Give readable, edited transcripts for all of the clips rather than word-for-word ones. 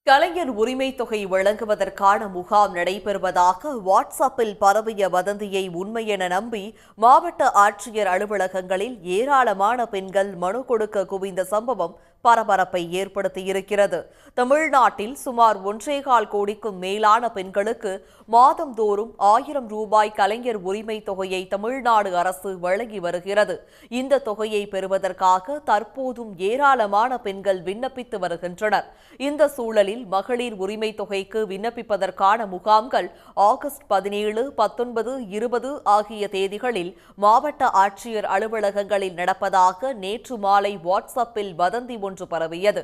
கலைஞர் உரிமை தொகை வழங்குவதற்கான முகாம் நடைபெறுவதாக வாட்ஸ்அப்பில் பரவிய வதந்தியை உண்மை என நம்பி மாவட்ட ஆட்சியர் அலுவலகங்களில் ஏராளமான பெண்கள் மனு கொடுக்க குவிந்த சம்பவம் பரபரப்பை ஏற்படுத்தியிருக்கிறது. தமிழ்நாட்டில் சுமார் 1.25 கோடிக்கும் மேலான பெண்களுக்கு மாதந்தோறும் 1000 ரூபாய் கலைஞர் உரிமை தொகையை தமிழ்நாடு அரசு வழங்கி வருகிறது. இந்த தொகையை பெறுவதற்காக தற்போதும் ஏராளமான பெண்கள் விண்ணப்பித்து வருகின்றனர். இந்த சூழலில் மகளிர் உரிமை தொகைக்கு விண்ணப்பிப்பதற்கான முகாம்கள் ஆகஸ்ட் 17, 19, 20 ஆகிய தேதிகளில் மாவட்ட ஆட்சியர் அலுவலகங்களில் நடப்பதாக நேற்று மாலை வாட்ஸ்அப்பில் வதந்தி ஒன்று பரவியது.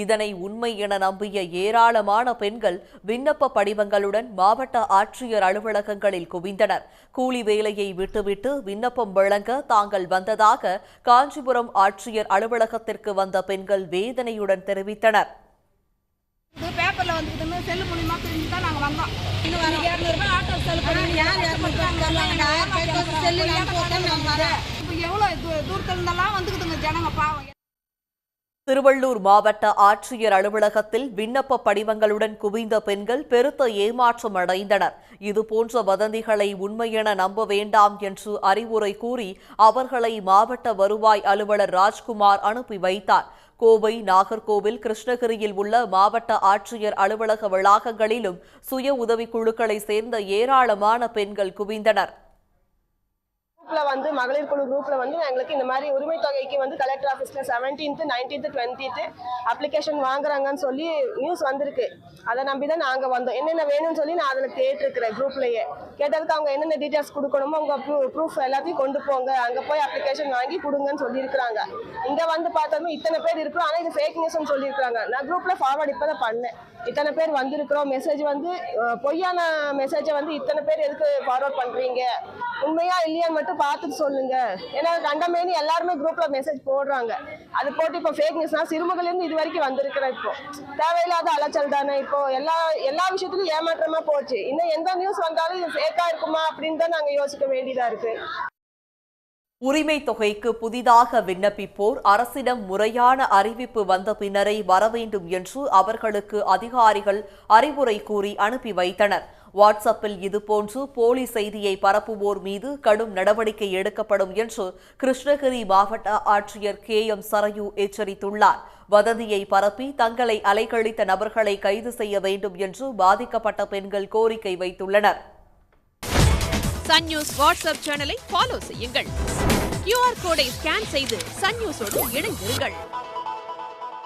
இதனை உண்மை என நம்பிய ஏராளமான பெண்கள் விண்ணப்ப படிவங்களுடன் மாவட்ட ஆட்சியர் அலுவலகங்களில் குவிந்தனர். கூலி வேலையை விட்டுவிட்டு விண்ணப்பம் வழங்க தாங்கள் வந்ததாக காஞ்சிபுரம் ஆட்சியர் அலுவலகத்திற்கு வந்த பெண்கள் வேதனையுடன் தெரிவித்தனர். பேப்பர்ல வந்துக்கிட்டு செல்லு மூலியமா தெரிஞ்சு தான் நாங்கள் வந்தோம். எவ்வளோ தூரத்துல இருந்தெல்லாம் வந்துக்குதுங்க ஜனங்க பாவம். திருவள்ளூர் மாவட்ட ஆட்சியர் அலுவலகத்தில் விண்ணப்ப படிவங்களுடன் குவிந்த பெண்கள் பெருத்த ஏமாற்றம் அடைந்தனர். இதுபோன்ற வதந்திகளை உண்மை என நம்ப வேண்டாம் என்று அறிவுரை கூறி அவர்களை மாவட்ட வருவாய் அலுவலர் ராஜ்குமார் அனுப்பி வைத்தார். கோவை, நாகர்கோவில், கிருஷ்ணகிரியில் உள்ள மாவட்ட ஆட்சியர் அலுவலக வளாகங்களிலும் சுய உதவிக்குழுக்களை சேர்ந்த ஏராளமான பெண்கள் குவிந்தனர். மகளிர் குழு குரூப்ல எங்களுக்கு இந்த மாதிரி உரிமை தொகைக்கு கலெக்டர் ஆஃபீஸ்ல 17th, 19th, 20th அப்ளிகேஷன் வாங்குறாங்கன்னு சொல்லி நியூஸ் வந்திருக்கு. அதை நம்பிதான் நாங்க வந்தோம். என்னென்ன வேணும்னு சொல்லி நான் அதில் கேட்டிருக்கிறேன். குரூப்லயே கேட்டதுக்கு அவங்க என்னென்ன டீட்டெயில்ஸ் கொடுக்கணுமோ உங்க ப்ரூஃப் எல்லாத்தையும் கொண்டு போங்க, அங்க போய் அப்ளிகேஷன் வாங்கி கொடுங்கன்னு சொல்லியிருக்கிறாங்க. இங்க பார்த்தோம்னா இத்தனை பேர் இருக்கிறோம், ஆனா இது ஃபேக் நியூஸ்ன்னு சொல்லியிருக்காங்க. நான் குரூப்ல ஃபார்வர்ட் இப்பதான் பண்ணேன். இத்தனை பேர் வந்திருக்கிறோம், மெசேஜ் பொய்யான மெசேஜை இத்தனை பேர் எதுக்கு ஃபார்வர்ட் பண்றீங்க, உண்மையா இல்லையான்னு மட்டும் பார்த்துட்டு சொல்லுங்க. ஏன்னா கண்டமேனி எல்லாருமே குரூப்ல மெசேஜ் போடுறாங்க. அது போட்டு இப்போ ஃபேக் நியூஸ்னா சிறுமுகையிலிருந்து இது வரைக்கும் வந்திருக்கிற இப்போ தேவையில்லாத அலைச்சல் தானே. இப்போ எல்லா விஷயத்துலையும் ஏமாற்றமா போச்சு. இன்னும் எந்த நியூஸ் வந்தாலும் இது ஃபேக்கா இருக்குமா அப்படின்னு தான் நாங்கள் யோசிக்க வேண்டியதா இருக்கு. உரிமை தொகைக்கு புதிதாக விண்ணப்பிப்போர் அரசிடம் முறையான அறிவிப்பு வந்த பின்னரே வர வேண்டும் என்று அவர்களுக்கு அதிகாரிகள் அறிவுரை கூறி அனுப்பி வைத்தனர். வாட்ஸ்அப்பில் இதுபோன்று போலி செய்தியை பரப்புவோர் மீது கடும் நடவடிக்கை எடுக்கப்படும் என்று கிருஷ்ணகிரி மாவட்ட ஆட்சியர் KM சரையு எச்சரித்துள்ளார். வதந்தியை பரப்பி தங்களை அலைக்கழித்த நபர்களை கைது செய்ய வேண்டும் என்று பாதிக்கப்பட்ட பெண்கள் கோரிக்கை வைத்துள்ளனர். சன் நியூஸ் வாட்ஸ்அப் சேனலை ஃபாலோ செய்யுங்கள். QR கோடை ஸ்கேன் செய்து சன் நியூஸோடு இணைந்திருங்கள்.